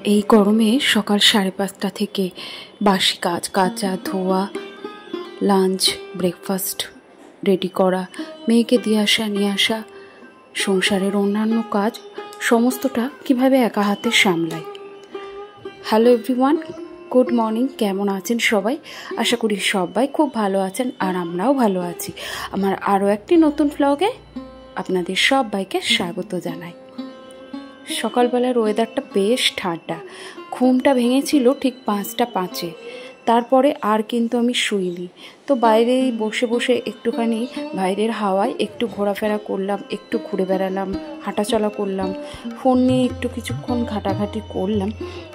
এই গরমে সকাল 5:30 থেকে বাসি কাজ, কাচা ধোয়া, লাঞ্চ, ব্রেকফাস্ট রেডি করা, মেয়েকে দিয়ে আসা নিয়ে আসা, সংসারের অন্যান্য কাজ সমস্তটা কিভাবে একা হাতে সামলাই। Hello everyone, good morning. কেমন আছেন সবাই? আশা করি সবাই খুব ভালো আছেন, আর আমরাও ভালো আছি। আমার আরও একটি নতুন ব্লগে আপনাদের সবাইকে স্বাগত জানাই। সকালবেলার ওয়েদারটা বেশ ঠান্ডা, ঘুমটা ভেঙেছিল ঠিক 5:05। তারপরে আর কিন্তু আমি শুইনি, তো বাইরেই বসে বসে একটুখানি বাইরের হাওয়ায় একটু ঘোরাফেরা করলাম, একটু ঘুরে বেড়ালাম, হাঁটাচলা করলাম, ফোন নিয়ে একটু কিছুক্ষণ ঘাটাঘাটি করলাম।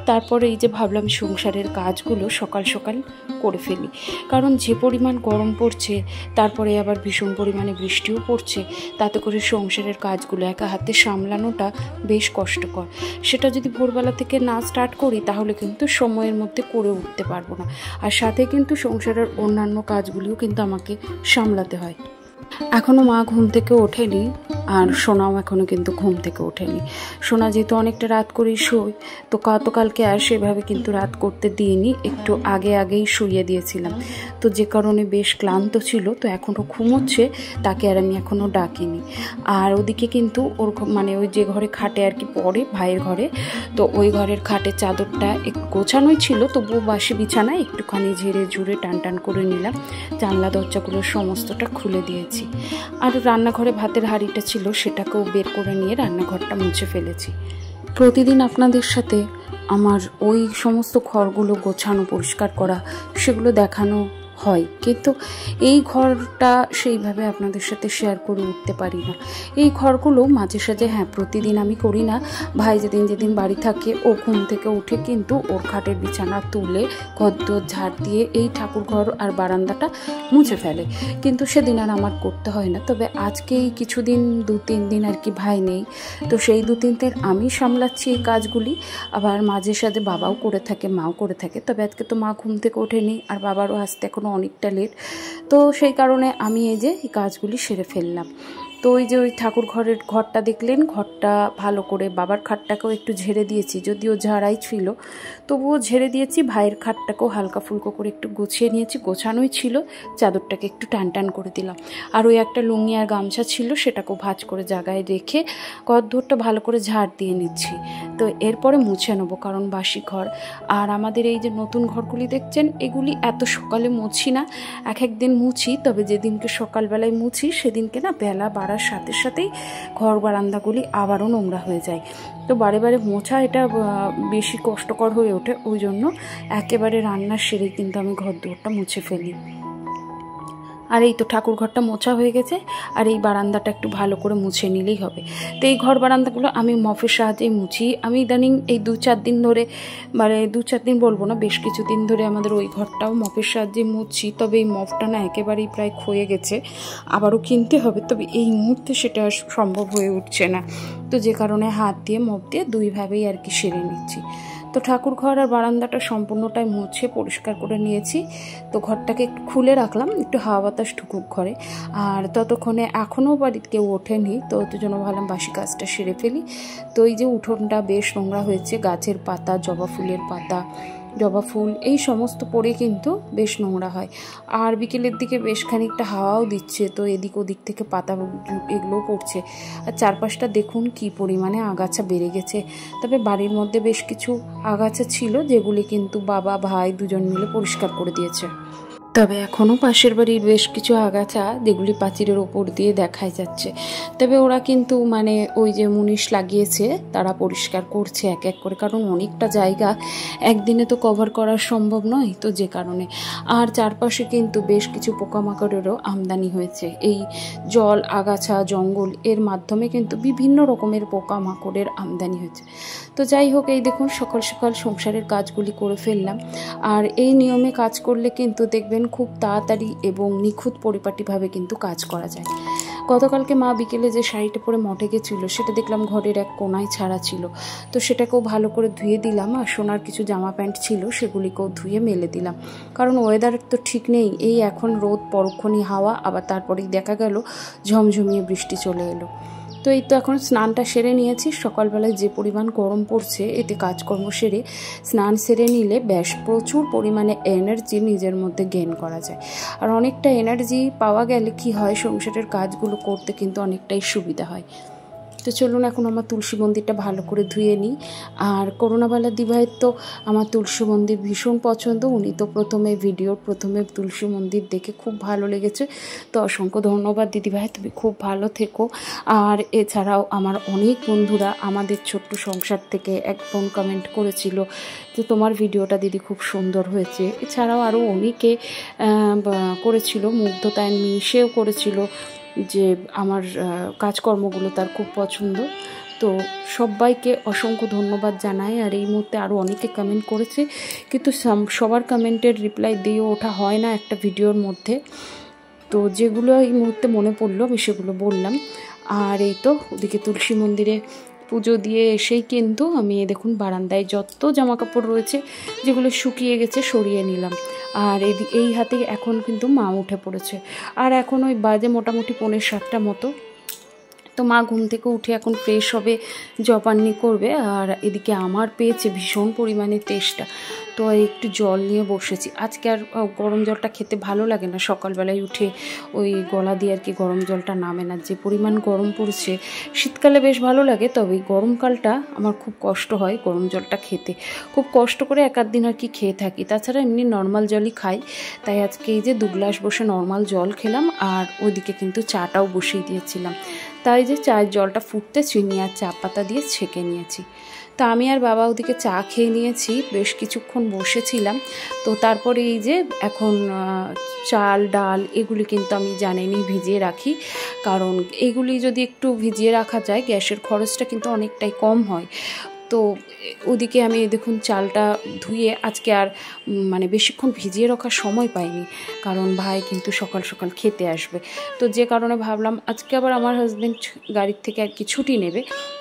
তারপরে এই যে ভাবলাম সংসারের কাজগুলো সকাল সকাল করে ফেলি, কারণ যে পরিমাণ গরম পড়ছে, তারপরে আবার ভীষণ পরিমাণে বৃষ্টিও পড়ছে, তাতে করে সংসারের কাজগুলো একা হাতে সামলানোটা বেশ কষ্টকর। সেটা যদি ভোরবেলা থেকে না স্টার্ট করি তাহলে কিন্তু সময়ের মধ্যে করে উঠতে পারবো না, আর সাথে কিন্তু সংসারের অন্যান্য কাজগুলিও কিন্তু আমাকে সামলাতে হয়। এখনও মা ঘুম থেকে ওঠেনি, আর সোনাও এখনও কিন্তু ঘুম থেকে ওঠেনি। সোনা যেহেতু অনেকটা রাত করেই শোয়, তো গতকালকে আর সেভাবে কিন্তু রাত করতে দিইনি, একটু আগেই শুইয়ে দিয়েছিলাম, তো যে কারণে বেশ ক্লান্ত ছিল, তো এখনও ঘুমোচ্ছে, তাকে আর আমি এখনও ডাকিনি। আর ওদিকে কিন্তু ওর ওই যে ঘরে খাটে আর কি পড়ে, ভাইয়ের ঘরে, তো ওই ঘরের খাটের চাদরটা একটু গোছানোই ছিল, তবুও বাসি বিছানায় একটুখানি ঝেড়ে ঝুড়ে টান করে নিলাম, জানলা দরজাগুলো সমস্তটা খুলে দিয়েছি। আর রান্নাঘরে ভাতের হাঁড়িটা ছিল, সেটাকেও বের করে নিয়ে রান্নাঘরটা মুছে ফেলেছি। প্রতিদিন আপনাদের সাথে আমার ওই সমস্ত ঘরগুলো গোছানো, পরিষ্কার করা, সেগুলো দেখানো হয়, কিন্তু এই ঘরটা সেইভাবে আপনাদের সাথে শেয়ার করে উঠতে পারি না। এই ঘরগুলো মাঝে সাঝে প্রতিদিন আমি করি না। ভাই যেদিন বাড়ি থাকে, ও ঘুম থেকে উঠে কিন্তু ওর খাটের বিছানা তুলে ঘরদোর ঝাড় দিয়ে এই ঠাকুর ঘর আর বারান্দাটা মুছে ফেলে, কিন্তু সেদিন আর আমার করতে হয় না। তবে আজকেই কিছুদিন 2-3 দিন আর কি ভাই নেই, তো সেই 2-3 দিন আমি সামলাচ্ছি এই কাজগুলি। আবার মাঝে সাঝে বাবাও করে থাকে, মাও করে থাকে। তবে আজকে তো মা ঘুম থেকে ওঠেনি, আর বাবারও আসতে এখনও অনেকটা লেট, তো সেই কারণে আমি এই কাজগুলি সেরে ফেললাম। তো ওই যে ওই ঠাকুর ঘরটা দেখলেন, ঘরটা ভালো করে বাবার খাটটাকেও একটু ঝেড়ে দিয়েছি, যদিও ঝাড়াই ছিল, তবুও ঝেড়ে দিয়েছি। ভাইয়ের খাটটাকেও হালকা ফুলকো করে একটু গুছিয়ে নিয়েছি, গোছানোই ছিল, চাদরটাকে একটু টান করে দিলাম। আর ওই একটা লুঙ্গি আর গামছা ছিল, সেটাকেও ভাঁজ করে জায়গায় রেখে ঘরদোরটা ভালো করে ঝাড় দিয়ে নিচ্ছি। তো এরপরে মুছে নেবো, কারণ বাসি ঘর। আর আমাদের এই যে নতুন ঘরগুলি দেখছেন, এগুলি এত সকালে মুছি না, এক দিন মুছি, তবে যেদিনকে সকালবেলায় মুছি সেদিনকে না বেলা বাড়ার সাথে সাথেই ঘর বারান্দাগুলি আবারও নোংরা হয়ে যায়। তো বারে মোছা এটা বেশি কষ্টকর হয়ে ওঠে, ওই জন্য একেবারে রান্নার সেরে কিন্তু আমি ঘর দুয়ারটা মুছে ফেলি। আর এই তো ঠাকুর ঘরটা মোছা হয়ে গেছে, আর এই বারান্দাটা একটু ভালো করে মুছে নিলেই হবে। তো এই ঘর বারান্দাগুলো আমি মফের সাহায্যেই মুছি। আমি ইদানিং এই 2-4 দিন ধরে, 2-4 দিন বলবো না, বেশ কিছুদিন ধরে আমাদের ওই ঘরটাও মফের সাহায্যে মুছছি। তবে এই মফটা না একেবারেই প্রায় ক্ষয়ে গেছে, আবারও কিনতে হবে, তবে এই মুহূর্তে সেটা সম্ভব হয়ে উঠছে না, তো যে কারণে হাত দিয়ে মফ দিয়ে দুইভাবেই আর কি সেরে নিচ্ছি। তো ঠাকুর ঘর আর বারান্দাটা সম্পূর্ণটাই মুছে পরিষ্কার করে নিয়েছি। তো ঘরটাকে একটু খুলে রাখলাম, একটু হাওয়া বাতাস ঢুকুক ঘরে। আর ততক্ষণে এখনও বাড়িতে কেউ ওঠেনি, তো ওর জন্য ভাবলাম বাসি কাজটা সেরে ফেলি। তো এই যে উঠোনটা বেশ নোংরা হয়েছে, গাছের পাতা, জবা ফুলের পাতা, জবা ফুল এই সমস্ত পরে কিন্তু বেশ নোংরা হয়। আর বিকেলের দিকে বেশ খানিকটা হাওয়াও দিচ্ছে, তো এদিক ওদিক থেকে পাতা এগুলোও পড়ছে। আর চারপাশটা দেখুন কি পরিমাণে আগাছা বেড়ে গেছে। তবে বাড়ির মধ্যে বেশ কিছু আগাছা ছিল, যেগুলি কিন্তু বাবা ভাই দুজন মিলে পরিষ্কার করে দিয়েছে। তবে এখনও পাশের বাড়ির বেশ কিছু আগাছা, যেগুলি প্রাচীরের ওপর দিয়ে দেখাই যাচ্ছে। তবে ওরা কিন্তু ওই যে মুনিশ লাগিয়েছে, তারা পরিষ্কার করছে এক এক করে, কারণ অনেকটা জায়গা একদিনে তো কভার করা সম্ভব নয়, তো যে কারণে। আর চারপাশে কিন্তু বেশ কিছু পোকামাকড়েরও আমদানি হয়েছে। এই জল, আগাছা, জঙ্গল এর মাধ্যমে কিন্তু বিভিন্ন রকমের পোকামাকড়ের আমদানি হয়েছে। তো যাই হোক, এই দেখুন সকাল সকাল সংসারের কাজগুলি করে ফেললাম। আর এই নিয়মে কাজ করলে কিন্তু দেখবেন খুব তাড়াতাড়ি এবং নিখুঁত পরিপাটিভাবে কিন্তু কাজ করা যায়। গতকালকে মা বিকেলে যে শাড়িটা পরে মঠে গেছিলো, সেটা দেখলাম ঘরের এক কোনায় ছাড়া ছিল, তো সেটাকেও ভালো করে ধুয়ে দিলাম। আর সোনার কিছু জামা প্যান্ট ছিল, সেগুলিকেও ধুয়ে মেলে দিলাম, কারণ ওয়েদার তো ঠিক নেই। এই এখন রোদ, পরক্ষণই হাওয়া, আবার তারপরেই দেখা গেল ঝমঝমিয়ে বৃষ্টি চলে এলো। তো এই তো এখন স্নানটা সেরে নিয়েছি। সকালবেলায় যে পরিমাণ গরম পড়ছে, এতে কাজকর্ম সেরে স্নান সেরে নিলে বেশ প্রচুর পরিমাণে এনার্জি নিজের মধ্যে গেইন করা যায়। আর অনেকটা এনার্জি পাওয়া গেলে কি হয়, সংসারের কাজগুলো করতে কিন্তু অনেকটাই সুবিধা হয়। তো চলুন এখন আমার তুলসী মন্দিরটা ভালো করে ধুয়ে নিই। আর করোনাবালা দিভাইয়ের তো আমার তুলসী মন্দির ভীষণ পছন্দ। উনি তো ভিডিওর প্রথমে তুলসী মন্দির দেখে খুব ভালো লেগেছে। তো অসংখ্য ধন্যবাদ দিদিভাই, তুমি খুব ভালো থেকো। আর এছাড়াও আমার অনেক বন্ধুরা আমাদের ছোট্ট সংসার থেকে এক বোন কমেন্ট করেছিল যে তোমার ভিডিওটা দিদি খুব সুন্দর হয়েছে। এছাড়াও আরও অনেকে করেছিল, মুগ্ধতায়ন মিশেও করেছিল যে আমার কাজকর্মগুলো তার খুব পছন্দ। তো সবাইকে অসংখ্য ধন্যবাদ জানাই। আর এই মুহূর্তে আরও অনেকে কমেন্ট করেছে, কিন্তু সবার কমেন্টের রিপ্লাই দিয়ে ওঠা হয় না একটা ভিডিওর মধ্যে। তো যেগুলো এই মুহূর্তে মনে পড়লো আমি সেগুলো বললাম। আর এই তো ওদিকে তুলসী মন্দিরে পুজো দিয়ে এসেই কিন্তু আমি দেখুন বারান্দায় যত জামা কাপড় রয়েছে যেগুলো শুকিয়ে গেছে সরিয়ে নিলাম। আর এই হাতে এখন কিন্তু মা উঠে পড়েছে। আর এখন ওই বাজে মোটামুটি 6:45 মতো। তো মা ঘুম থেকে উঠে এখন ফ্রেশ হবে, জপান্নি করবে। আর এদিকে আমার পেয়েছে ভীষণ পরিমাণে তেষ্টা, তো একটু জল নিয়ে বসেছি। আজকে আর গরম জলটা খেতে ভালো লাগে না, সকালবেলায় উঠে ওই গলা দিয়ে আর কি গরম জলটা নামে না, যে পরিমাণ গরম পড়ছে। শীতকালে বেশ ভালো লাগে, তবে গরমকালটা আমার খুব কষ্ট হয় গরম জলটা খেতে। খুব কষ্ট করে এক আধ দিন আর কি খেয়ে থাকি, তাছাড়া এমনি নর্মাল জলই খাই। তাই আজকে এই যে 2 গ্লাস বসে নর্মাল জল খেলাম। আর ওইদিকে কিন্তু চাটাও বসিয়ে দিয়েছিলাম। তাই যে চায়ের জলটা ফুটতে চিনি আর চা পাতা দিয়ে ছেঁকে নিয়েছি। তা আমি আর বাবা ওদিকে চা খেয়ে নিয়েছি, বেশ কিছুক্ষণ বসেছিলাম। তো তারপরে এই যে এখন চাল ডাল এগুলি কিন্তু আমি জানেনই ভিজিয়ে রাখি, কারণ এগুলি যদি একটু ভিজিয়ে রাখা যায় গ্যাসের খরচটা কিন্তু অনেকটাই কম হয়। তো ওদিকে আমি দেখুন চালটা ধুয়ে আজকে আর মানে বেশিক্ষণ ভিজিয়ে রাখার সময় পাইনি, কারণ ভাই কিন্তু সকাল সকাল খেতে আসবে। তো যে কারণে ভাবলাম আজকে আবার আমার হাজব্যান্ড গাড়ির থেকে আর কি ছুটি নেবে,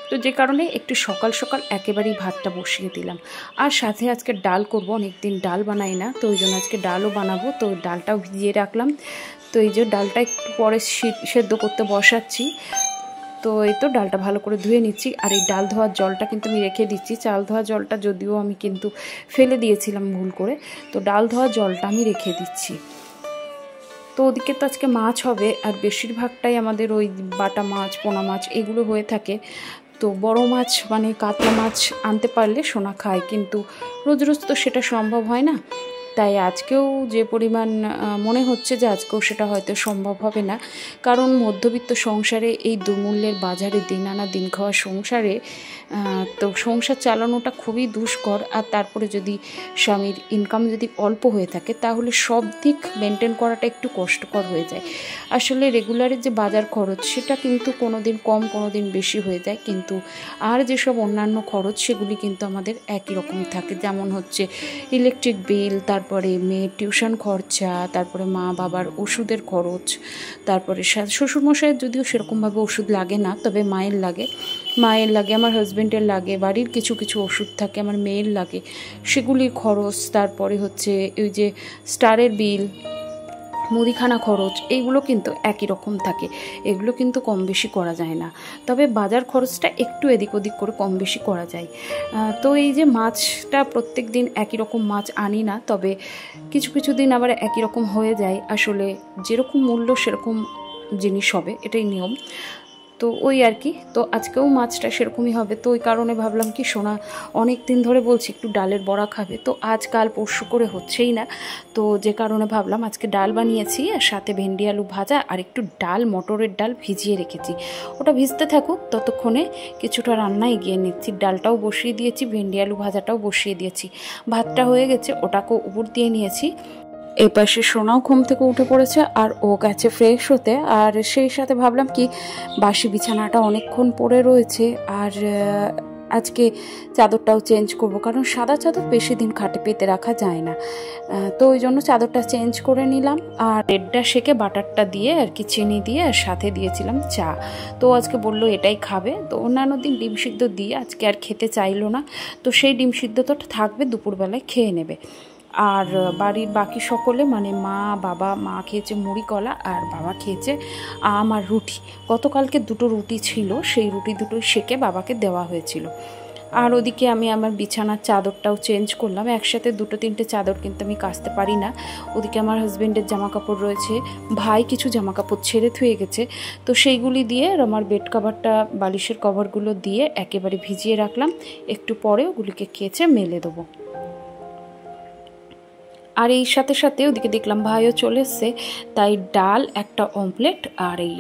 তো যে কারণে একটু সকাল সকাল একেবারেই ভাতটা বসিয়ে দিলাম। আর সাথে আজকে ডাল করব, অনেকদিন ডাল বানাই না, তো ওই জন্য আজকে ডালও বানাবো। তো ডালটাও ভিজিয়ে রাখলাম। তো এই যে ডালটা একটু পরে সেদ্ধ করতে বসাচ্ছি। তো এই তো ডালটা ভালো করে ধুয়ে নিচ্ছি। আর এই ডাল ধোয়ার জলটা কিন্তু আমি রেখে দিচ্ছি। চাল ধোয়ার জলটা যদিও আমি কিন্তু ফেলে দিয়েছিলাম ভুল করে, তো ডাল ধোয়ার জলটা আমি রেখে দিচ্ছি। তো ওদিকে তো আজকে মাছ হবে, আর বেশিরভাগটাই আমাদের ওই বাটা মাছ পোনা মাছ এগুলো হয়ে থাকে। তো বড় মাছ মানে কাতলা মাছ আনতে পারলে সোনা খায়, কিন্তু রোজ রোজ তো সেটা সম্ভব হয় না। তাই আজকেও যে পরিমাণ মনে হচ্ছে যে আজকেও সেটা হয়তো সম্ভব হবে না, কারণ মধ্যবিত্ত সংসারে এই দুমূল্যের বাজারে দিন আনা দিন খাওয়া সংসারে তো সংসার চালানোটা খুবই দুষ্কর। আর তারপরে যদি স্বামীর ইনকাম যদি অল্প হয়ে থাকে তাহলে সব দিক মেনটেন করাটা একটু কষ্টকর হয়ে যায়। আসলে রেগুলারের যে বাজার খরচ সেটা কিন্তু কোনো দিন কম কোনো দিন বেশি হয়ে যায়, কিন্তু আর যেসব অন্যান্য খরচ সেগুলি কিন্তু আমাদের একই রকমই থাকে। যেমন হচ্ছে ইলেকট্রিক বিল, তারপরে মেয়ের টিউশন খরচা, তারপরে মা বাবার ওষুধের খরচ, তারপরে শ্বশুরমশাইয়ের যদিও সেরকমভাবে ওষুধ লাগে না, তবে মায়ের লাগে, আমার হাজব্যান্ডের লাগে, বাড়ির কিছু কিছু ওষুধ থাকে আমার মেয়ের লাগে, সেগুলির খরচ। তারপরে হচ্ছে ওই যে স্টারের বিল, মুদিখানা খরচ, এইগুলো কিন্তু একই রকম থাকে, এগুলো কিন্তু কম বেশি করা যায় না। তবে বাজার খরচটা একটু এদিক ওদিক করে কম বেশি করা যায়। তো এই যে মাছটা প্রত্যেক দিন একই রকম মাছ আনি না, তবে কিছু কিছু দিন আবার একই রকম হয়ে যায়। আসলে যেরকম মূল্য সেরকম জিনিস হবে, এটাই নিয়ম। তো ওই আর কি, তো আজকেও মাছটা সেরকমই হবে। তো ওই কারণে ভাবলাম কি সোনা অনেক দিন ধরে বলছি একটু ডালের বড়া খাবে, তো আজ কাল পরশু করে হচ্ছেই না। তো যে কারণে ভাবলাম আজকে ডাল বানিয়েছি, আর সাথে ভেন্ডি আলু ভাজা আর একটু ডাল, মটরের ডাল ভিজিয়ে রেখেছি, ওটা ভিজতে থাকুক, ততক্ষণে কিছুটা রান্না এগিয়ে নিচ্ছি। ডালটাও বসিয়ে দিয়েছি, ভেন্ডি আলু ভাজাটাও বসিয়ে দিয়েছি, ভাতটা হয়ে গেছে, ওটাকেও উপর দিয়ে নিয়েছি। এপাশে সোনাও ঘুম থেকে উঠে পড়েছে আর ও গেছে ফ্রেশ হতে। আর সেই সাথে ভাবলাম কি বাসি বিছানাটা অনেকক্ষণ পড়ে রয়েছে, আর আজকে চাদরটাও চেঞ্জ করব, কারণ সাদা চাদর বেশি দিন খাটে পেতে রাখা যায় না। তো ওই জন্য চাদরটা চেঞ্জ করে নিলাম। আর ব্রেডটা সেকে বাটারটা দিয়ে আর কি চিনি দিয়ে আর সাথে দিয়েছিলাম চা। তো আজকে বললো এটাই খাবে। তো অন্যান্য দিন ডিম সিদ্ধ দিয়ে আজকে আর খেতে চাইলো না, তো সেই ডিম সিদ্ধ তো থাকবে, দুপুরবেলায় খেয়ে নেবে। আর বাড়ির বাকি সকলে মানে মা বাবা, মা খেয়েছে মুড়ি কলা আর বাবা খেয়েছে আম আর রুটি। গতকালকে 2টো রুটি ছিল, সেই রুটি দুটো সেকে বাবাকে দেওয়া হয়েছিল। আর ওদিকে আমি আমার বিছানার চাদরটাও চেঞ্জ করলাম। একসাথে 2-3টে চাদর কিন্তু আমি কাচতে পারি না। ওদিকে আমার হাজব্যান্ডের জামা কাপড় রয়েছে, ভাই কিছু জামা কাপড় ছেড়ে থুয়ে গেছে, তো সেইগুলি দিয়ে আমার বেড কভারটা, বালিশের কভারগুলো দিয়ে একেবারে ভিজিয়ে রাখলাম। একটু পরে ওগুলিকে কেচে মেলে দেবো। আর এই সাথে সাথে ওদিকে দেখলাম ভাইও চলে এসছে, তাই ডাল, একটা অমলেট আর এই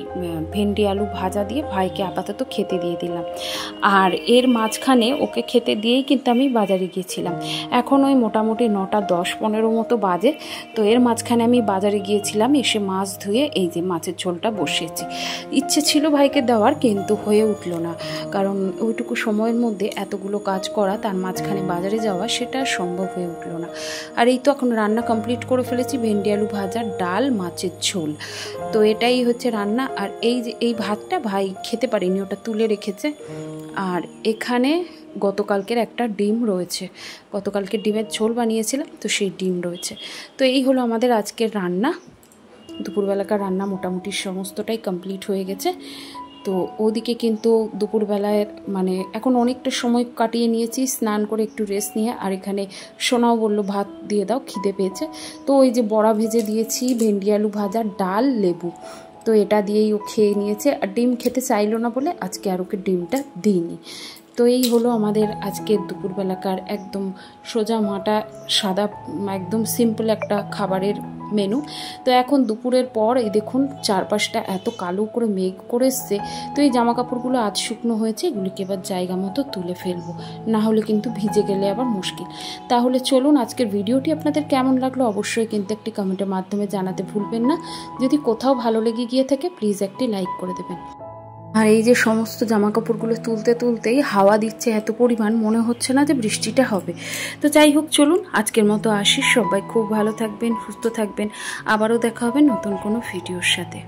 ভেন্ডি আলু ভাজা দিয়ে ভাইকে আপাতত খেতে দিয়ে দিলাম। আর এর মাঝখানে ওকে খেতে দিয়েই কিন্তু আমি বাজারে গিয়েছিলাম। এখন ওই মোটামুটি 9টা 10-15 মতো বাজে। তো এর মাঝখানে আমি বাজারে গিয়েছিলাম, এসে মাছ ধুয়ে এই যে মাছের ঝোলটা বসিয়েছি। ইচ্ছে ছিল ভাইকে দেওয়ার, কিন্তু হয়ে উঠলো না, কারণ ওইটুকু সময়ের মধ্যে এতগুলো কাজ করা, তার মাঝখানে বাজারে যাওয়া, সেটা সম্ভব হয়ে উঠলো না। আর এই তো এখন রান্না কমপ্লিট করে ফেলেছি, ভেন্ডি আলু ভাজা, ডাল, মাছের ঝোল। তো এটাই হচ্ছে রান্না। আর এই যে এই ভাতটা ভাই খেতে পারিনি, ওটা তুলে রেখেছে। আর এখানে গতকালকের একটা ডিম রয়েছে, গতকালকে ডিমের ঝোল বানিয়েছিলাম, তো সেই ডিম রয়েছে। তো এই হলো আমাদের আজকের রান্না। দুপুরবেলাকার রান্না মোটামুটি সমস্তটাই কমপ্লিট হয়ে গেছে। তো ওদিকে কিন্তু দুপুরবেলায় মানে এখন অনেকটা সময় কাটিয়ে নিয়েছি, স্নান করে একটু রেস্ট নিয়ে। আর এখানে সোনাও বললো ভাত দিয়ে দাও, খিদে পেয়েছে। তো ওই যে বড়া ভেজে দিয়েছি, ভেন্ডি আলু ভাজা, ডাল, লেবু, তো এটা দিয়েই ও খেয়ে নিয়েছে। আর ডিম খেতে চাইলো না বলে আজকে আর ওকে ডিমটা দিইনি। তো এই হলো আমাদের আজকের দুপুরবেলাকার একদম সোজা মাটা সাদা একদম সিম্পল একটা খাবারের মেনু। তো এখন দুপুরের পর এই দেখুন চারপাশটা এত কালো করে মেঘ করে এসছে। তো এই জামা কাপড়গুলো আজ শুকনো হয়েছে, এগুলিকে এবার জায়গা মতো তুলে ফেলবো, না হলে কিন্তু ভিজে গেলে আবার মুশকিল। তাহলে চলুন, আজকের ভিডিওটি আপনাদের কেমন লাগলো অবশ্যই কিন্তু একটি কমেন্টের মাধ্যমে জানাতে ভুলবেন না। যদি কোথাও ভালো লেগে গিয়ে থাকে প্লিজ একটি লাইক করে দেবেন। আর এই যে সমস্ত জামা কাপড়গুলো তুলতে তুলতেই হাওয়া দিচ্ছে এত পরিমাণ, মনে হচ্ছে না যে বৃষ্টিটা হবে। তো যাই হোক, চলুন আজকের মতো আসি। সবাই খুব ভালো থাকবেন, সুস্থ থাকবেন। আবারও দেখা হবে নতুন কোনো ভিডিওর সাথে।